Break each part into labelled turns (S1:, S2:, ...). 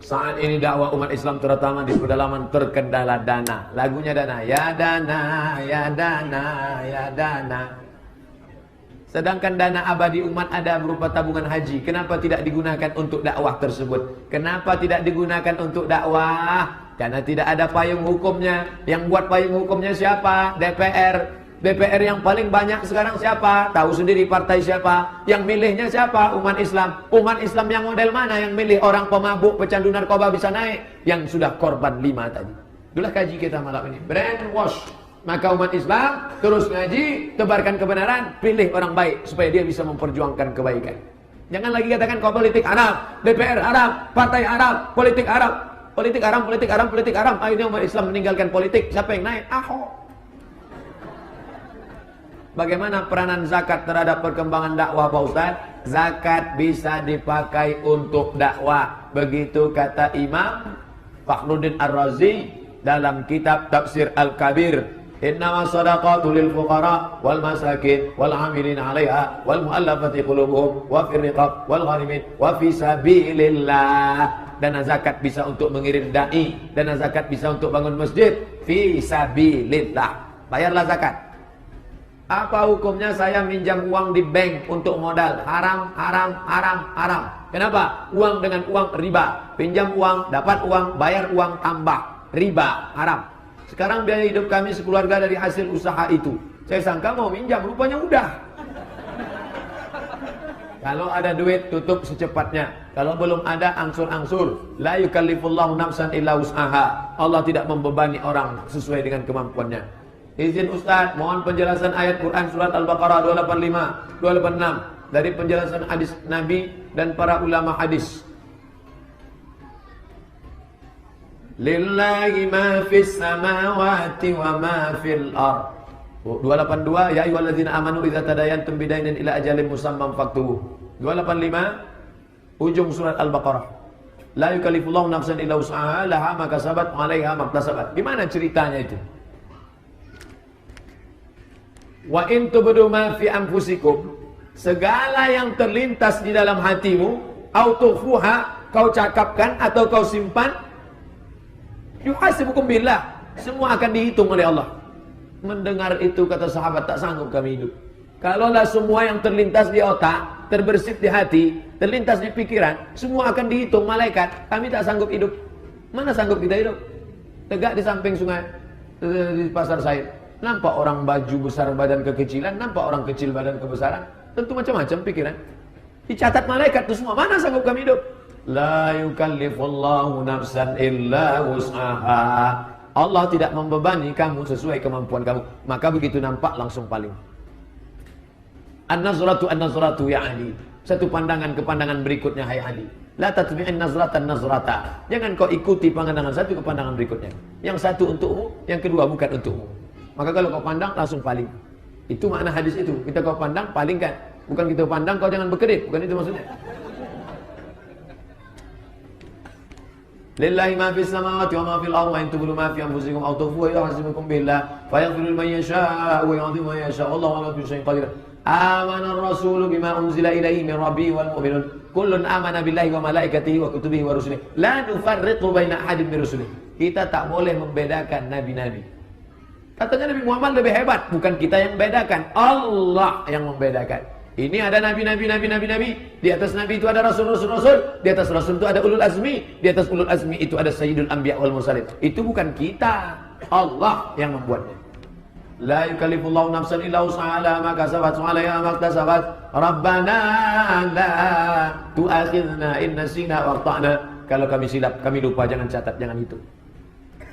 S1: Saat ini dakwah umat Islam terutama di pedalaman terkendala dana. Lagunya dana, ya dana, ya dana, ya dana. Sedangkan dana abadi umat ada berupa tabungan haji. Kenapa tidak digunakan untuk dakwah tersebut? Kenapa tidak digunakan untuk dakwah? Karena tidak ada payung hukumnya. Yang buat payung hukumnya siapa? DPR. DPR yang paling banyak sekarang siapa? Tahu sendiri partai siapa? Yang milihnya siapa? Umat Islam. Umat Islam yang model mana yang milih? Orang pemabuk, pecandu narkoba bisa naik. Yang sudah korban 5 tadi. Itulah kaji kita malam ini. Brainwash. Maka umat Islam terus ngaji, tebarkan kebenaran, pilih orang baik supaya dia bisa memperjuangkan kebaikan. Jangan lagi katakan kau politik Arab, DPR Arab, partai Arab, politik Arab. Politik haram, politik haram, politik haram. Akhirnya umat Islam meninggalkan politik. Siapa yang naik? Ahok. Bagaimana peranan zakat terhadap perkembangan dakwah Pak Ustaz? Zakat bisa dipakai untuk dakwah. Begitu kata Imam Fakhruddin Ar-Razi dalam kitab Tafsir Al-Kabir. Innama sadaqatu lil fuqara wal masakin wal amilin 'alaiha wal mu'allafati qulubuhum wa fir riqab wal gharimin wa fi sabilillah. Dana zakat bisa untuk mengirim dai, dana zakat bisa untuk bangun masjid, fi sabilillah. Bayarlah zakat. Apa hukumnya saya minjam uang di bank untuk modal? Haram, haram, haram, haram. Kenapa? Uang dengan uang riba. Pinjam uang, dapat uang, bayar uang, tambah. Riba, haram. Sekarang biaya hidup kami sekeluarga dari hasil usaha itu. Saya sangka mau minjam, rupanya udah. Kalau ada duit, tutup secepatnya. Kalau belum ada, angsur-angsur. La yukallifullahu nafsan illa wus'aha. Allah tidak membebani orang sesuai dengan kemampuannya. Izin Ustaz, mohon penjelasan ayat Quran surat Al-Baqarah 285, 286 dari penjelasan hadis Nabi dan para ulama hadis. Lillahi ma fis samawati wa ma fil ard. 282 ya ayyuhalladzina amanu idza tadayantum bidainin ila ajalin musamman faktubuh. 285 ujung surat Al-Baqarah. La yukallifullahu nafsan illa wus'aha laha ma kasabat wa 'alaiha ma iktasabat. Gimana ceritanya itu? Wa in tubdu ma fi anfusikum, segala yang terlintas di dalam hatimu, au tukhfuha, kau cakapkan atau kau simpan, yuhasibukum billah, semua akan dihitung oleh Allah. Mendengar itu kata sahabat, tak sanggup kami hidup. Kalaulah semua yang terlintas di otak, terbersit di hati, terlintas di pikiran, semua akan dihitung malaikat, kami tak sanggup hidup. Mana sanggup kita hidup? Tegak di samping sungai, di pasar Said, nampak orang baju besar badan kekecilan, nampak orang kecil badan kebesaran. Tentu macam-macam pikiran. Dicatat malaikat itu semua. Mana sanggup kami hidup? La yukallifullahu nafsan illa wus'aha. Allah tidak membebani kamu sesuai kemampuan kamu. Maka begitu nampak langsung paling. An-nazratu an-nazratu ya Ali. Satu pandangan ke pandangan berikutnya hai Ali. La tatbi'in nazratan nazrata. Jangan kau ikuti pandangan satu ke pandangan berikutnya. Yang satu untukmu, yang kedua bukan untukmu. Maka kalau kau pandang langsung paling. Itu makna hadis itu. Kita kau pandang palingkan. Bukan kita pandang kau jangan berkedip. Bukan itu maksudnya. Lillahi ma fis samawati wa ma fil ardi wa in tubdu ma fi anfusikum aw tukhfuhu yuhasibukum billah fa yaghfiru liman yasha'u wa yu'adhibu man yasha'u. Allahu ala kulli syai'in qadir. Amana ar-rasulu bima unzila ilaihi min rabbihi wal mu'minun kullun amana billahi wa malaikatihi wa kutubihi wa rusulihi la nufarriqu baina ahadin min rusulihi. Kita tak boleh membedakan nabi-nabi. Katanya Nabi Muhammad lebih hebat. Bukan kita yang membedakan, Allah yang membedakan. Ini ada nabi-nabi. Di atas nabi itu ada rasul-rasul. Di atas rasul itu ada ulul azmi. Di atas ulul azmi itu ada sayyidul anbiya wal mursalin. Itu bukan kita, Allah yang membuatnya. La yukallifullahu nafsan illa wus'aha ma kasabat wa 'alaiha ma iktasabat. Rabbana la tu'akhidhna in nasina wa akhtana. Kalau kami silap, kami lupa, jangan catat, jangan hitung.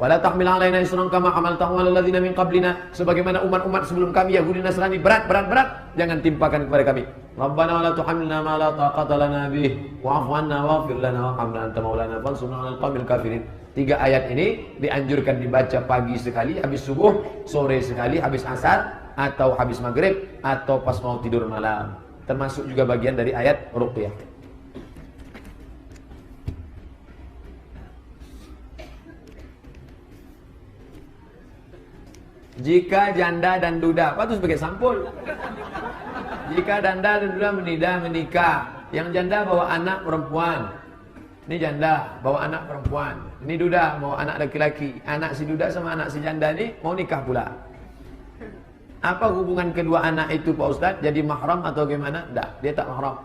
S1: Wala tahmil 'alaina isran kama hamaltahu 'alal ladzina min qablina. Sebagaimana umat-umat sebelum kami Yahudi Nasrani berat, jangan timpakan kepada kami. Rabbana wala tuhammilna ma la taqata lana bih wa'fu 'anna waghfir lana warhamna anta maulana fansurna 'alal qaumil kafirin. 3 ayat ini dianjurkan dibaca pagi sekali habis subuh, sore sekali habis asar, atau habis maghrib, atau pas mau tidur malam. Termasuk juga bagian dari ayat ruqyah. Jika janda dan duda, apa itu sebagai sampul? Jika janda dan duda menikah, yang janda bawa anak perempuan, Ini janda bawa anak perempuan. Ini duda mau anak laki-laki. Anak si duda sama anak si janda ini mau nikah pula. Apa hubungan kedua anak itu Pak Ustadz? Jadi mahram atau gimana? Tidak, dia tak mahram.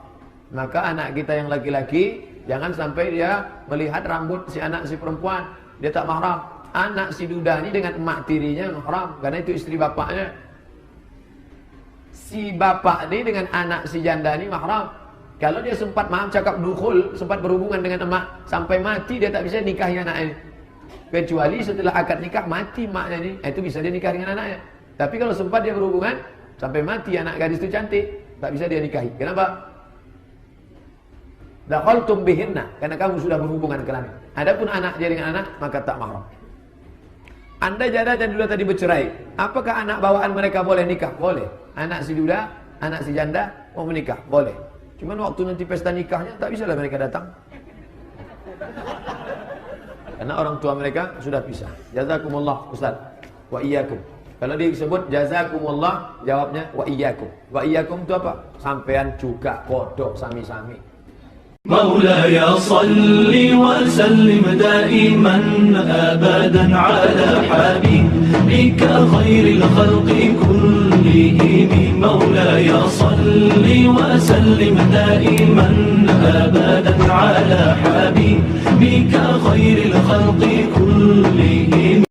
S1: Maka anak kita yang laki-laki jangan sampai dia melihat rambut si anak si perempuan. Dia tak mahram. Anak si duda ini dengan emak tirinya mahram, karena itu istri bapaknya. Si bapak ini dengan anak si janda ini mahram. Kalau dia sempat cakap dukhul, sempat berhubungan dengan emak sampai mati, dia tak bisa nikahi anaknya. Kecuali setelah akad nikah mati maknya ini, itu bisa dia nikah dengan anaknya. Tapi kalau sempat dia berhubungan sampai mati, anak gadis itu cantik, tak bisa dia nikahi. Kenapa? Dakhaltum bihinna, karena kamu sudah berhubungan kelamin. Adapun anak dia dengan anak, maka tak mahram. Anda janda dan duda tadi bercerai, apakah anak bawaan mereka boleh nikah? Boleh. Anak si duda, anak si janda mau menikah, boleh. Cuman waktu nanti pesta nikahnya tak bisa lah mereka datang. Karena orang tua mereka sudah pisah. Jazakumullah Ustaz. Wa iyyakum. Kalau dia disebut jazakumullah, jawabnya wa iyyakum. Wa iyyakum itu apa? Sampean juga kodok sami-sami.
S2: مولاي صل وسلم دائما أبدا على حبيبك خير الخلق كلهم مولاي صل وسلم دائما أبدا على حبيبك خير الخلق كلهم